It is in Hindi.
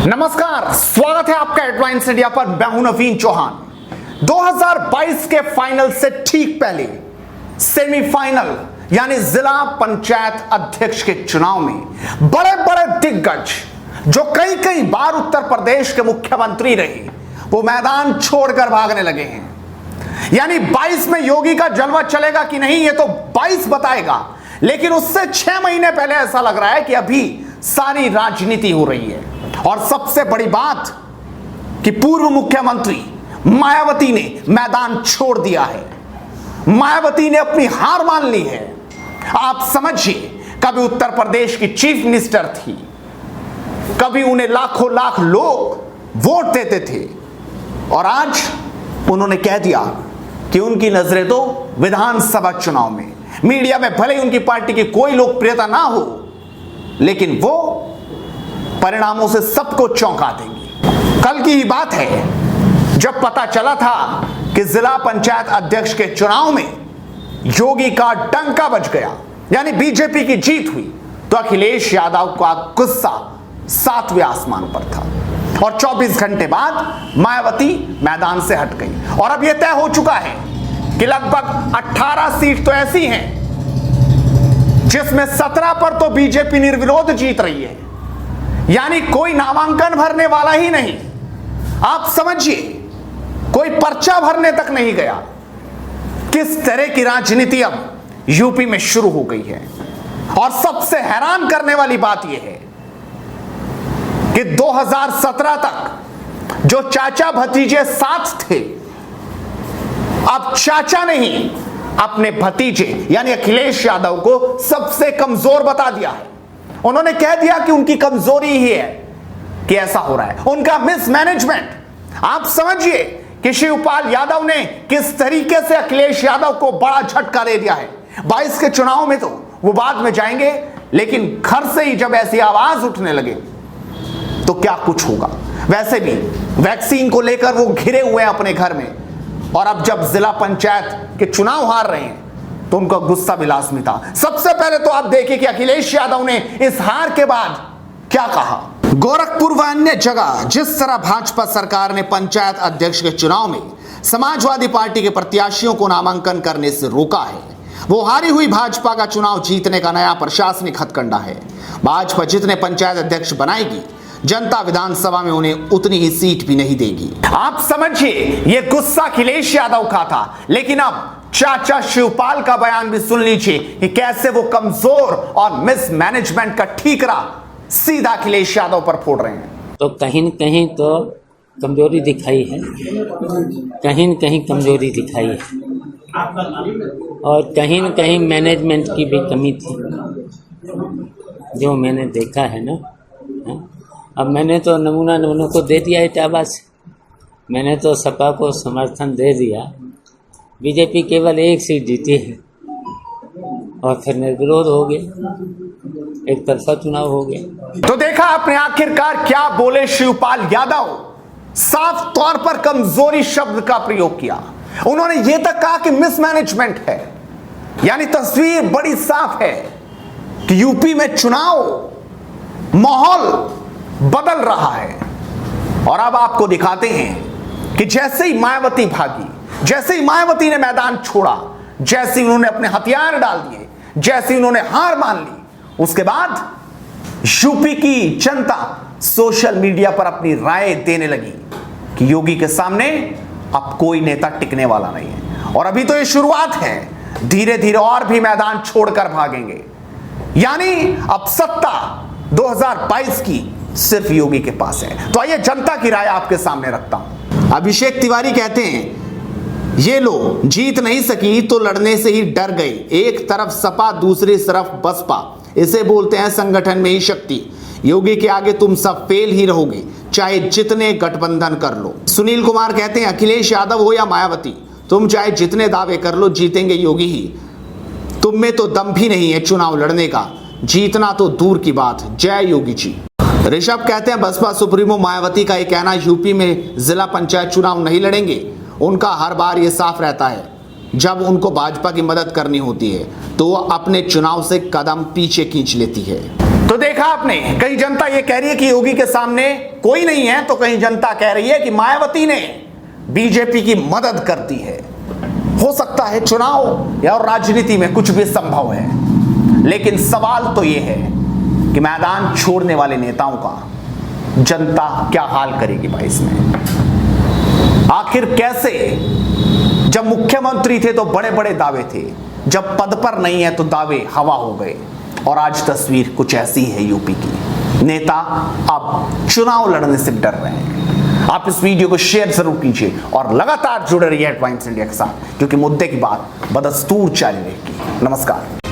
नमस्कार, स्वागत है आपका हेडलाइंस इंडिया पर। मैं हूं नवीन चौहान। 2022 के फाइनल से ठीक पहले सेमीफाइनल यानी जिला पंचायत अध्यक्ष के चुनाव में बड़े बड़े दिग्गज जो कई कई बार उत्तर प्रदेश के मुख्यमंत्री रहे वो मैदान छोड़कर भागने लगे हैं। यानी 22 में योगी का जलवा चलेगा कि नहीं ये तो 22 बताएगा, लेकिन उससे 6 महीने पहले ऐसा लग रहा है कि अभी सारी राजनीति हो रही है। और सबसे बड़ी बात कि पूर्व मुख्यमंत्री मायावती ने मैदान छोड़ दिया है। मायावती ने अपनी हार मान ली है। आप समझिए, कभी उत्तर प्रदेश की चीफ मिनिस्टर थी, कभी उन्हें लाखों लाख लोग वोट देते थे, और आज उन्होंने कह दिया कि उनकी नजरें तो विधानसभा चुनाव में, मीडिया में भले ही उनकी पार्टी की कोई लोकप्रियता ना हो, लेकिन वो परिणामों से सबको चौंका देंगी। कल की ही बात है जब पता चला था कि जिला पंचायत अध्यक्ष के चुनाव में योगी का डंका बज गया, यानी बीजेपी की जीत हुई, तो अखिलेश यादव का गुस्सा 7वें आसमान पर था। और 24 घंटे बाद मायावती मैदान से हट गई। और अब यह तय हो चुका है कि लगभग 18 सीट तो ऐसी हैं जिसमें 17 पर तो बीजेपी निर्विरोध जीत रही है, यानी कोई नामांकन भरने वाला ही नहीं। आप समझिए, कोई पर्चा भरने तक नहीं गया। किस तरह की राजनीति अब यूपी में शुरू हो गई है। और सबसे हैरान करने वाली बात यह है कि 2017 तक जो चाचा भतीजे साथ थे, अब चाचा नहीं अपने भतीजे यानी अखिलेश यादव को सबसे कमजोर बता दिया है। उन्होंने कह दिया कि उनकी कमजोरी ही है कि ऐसा हो रहा है, उनका मिसमैनेजमेंट। आप समझिए कि शिवपाल यादव ने किस तरीके से अखिलेश यादव को बड़ा झटका दे दिया है। 22 के चुनाव में तो वो बाद में जाएंगे, लेकिन घर से ही जब ऐसी आवाज उठने लगे तो क्या कुछ होगा। वैसे भी वैक्सीन को लेकर वो घिरे हुए हैं अपने घर में, और अब जब जिला पंचायत के चुनाव हार रहे हैं तो उनका गुस्सा भी लाजमी था। सबसे पहले तो आप देखिए कि अखिलेश यादव ने इस हार के बाद क्या कहा। गोरखपुर व अन्य जगह जिस तरह भाजपा सरकार ने पंचायत अध्यक्ष के चुनाव में समाजवादी पार्टी के प्रत्याशियों को नामांकन करने से रोका है, वो हारी हुई भाजपा का चुनाव जीतने का नया प्रशासनिक हथकंडा है। भाजपा जितने पंचायत अध्यक्ष बनाएगी, जनता विधानसभा में उन्हें उतनी ही सीट भी नहीं देगी। आप समझिए, ये गुस्सा अखिलेश यादव का था, लेकिन अब चाचा शिवपाल का बयान भी सुन लीजिए कि कैसे वो कमजोर और मिसमैनेजमेंट का ठीकरा सीधा अखिलेश यादव पर फोड़ रहे हैं। तो कहीं न कहीं तो कमजोरी दिखाई है, कहीं न कहीं कमजोरी दिखाई है, और कहीं न कहीं मैनेजमेंट की भी कमी थी, जो मैंने देखा है ना। अब मैंने तो नमूना को दे दिया इटावा से, मैंने तो सपा को समर्थन दे दिया। बीजेपी केवल 1 सीट जीती है और फिर निर्विरोध हो गया, एक तरफा चुनाव हो गया। तो देखा आपने आखिरकार क्या बोले शिवपाल यादव। साफ तौर पर कमजोरी शब्द का प्रयोग किया। उन्होंने यह तक कहा कि मिसमैनेजमेंट है, यानी तस्वीर बड़ी साफ है कि यूपी में चुनाव माहौल बदल रहा है। और अब आपको दिखाते हैं कि जैसे ही मायावती भागी, जैसे ही मायावती ने मैदान छोड़ा, जैसे ही उन्होंने अपने हथियार डाल दिए, जैसे ही उन्होंने हार मान ली, उसके बाद यूपी की जनता सोशल मीडिया पर अपनी राय देने लगी कि योगी के सामने अब कोई नेता टिकने वाला नहीं है। और अभी तो ये शुरुआत है, धीरे धीरे और भी मैदान छोड़कर भागेंगे। यानी अब सत्ता 2022 की सिर्फ योगी के पास है। तो आइए जनता की राय आपके सामने रखता हूं। अभिषेक तिवारी कहते हैं, ये लो जीत नहीं सकी तो लड़ने से ही डर गई। एक तरफ सपा, दूसरी तरफ बसपा, इसे बोलते हैं संगठन में ही शक्ति। योगी के आगे तुम सब फेल ही रहोगे, चाहे जितने गठबंधन कर लो। सुनील कुमार कहते हैं, अखिलेश यादव हो या मायावती, तुम चाहे जितने दावे कर लो, जीतेंगे योगी ही। तुम में तो दम भी नहीं है चुनाव लड़ने का, जीतना तो दूर की बात। जय योगी जी। ऋषभ कहते हैं, बसपा सुप्रीमो मायावती का यह कहना यूपी में जिला पंचायत चुनाव नहीं लड़ेंगे, उनका हर बार ये साफ रहता है जब उनको भाजपा की मदद करनी होती है तो वो अपने चुनाव से कदम पीछे खींच लेती है। तो देखा आपने, कहीं जनता ये कह रही है कि योगी के सामने कोई नहीं है, तो कहीं जनता कह रही है कि मायावती ने बीजेपी की मदद कर दी है। हो सकता है चुनाव या और राजनीति में कुछ भी संभव है, लेकिन सवाल तो यह है कि मैदान छोड़ने वाले नेताओं का जनता क्या हाल करेगी भाई इसमें। आखिर कैसे, जब मुख्यमंत्री थे तो बड़े बड़े दावे थे, जब पद पर नहीं है तो दावे हवा हो गए, और आज तस्वीर कुछ ऐसी है यूपी की। नेता अब चुनाव लड़ने से डर रहे हैं। आप इस वीडियो को शेयर जरूर कीजिए और लगातार जुड़े रहिए हेडलाइंस इंडिया के साथ, क्योंकि मुद्दे की बात बदस्तूर जारी रहेगी। नमस्कार।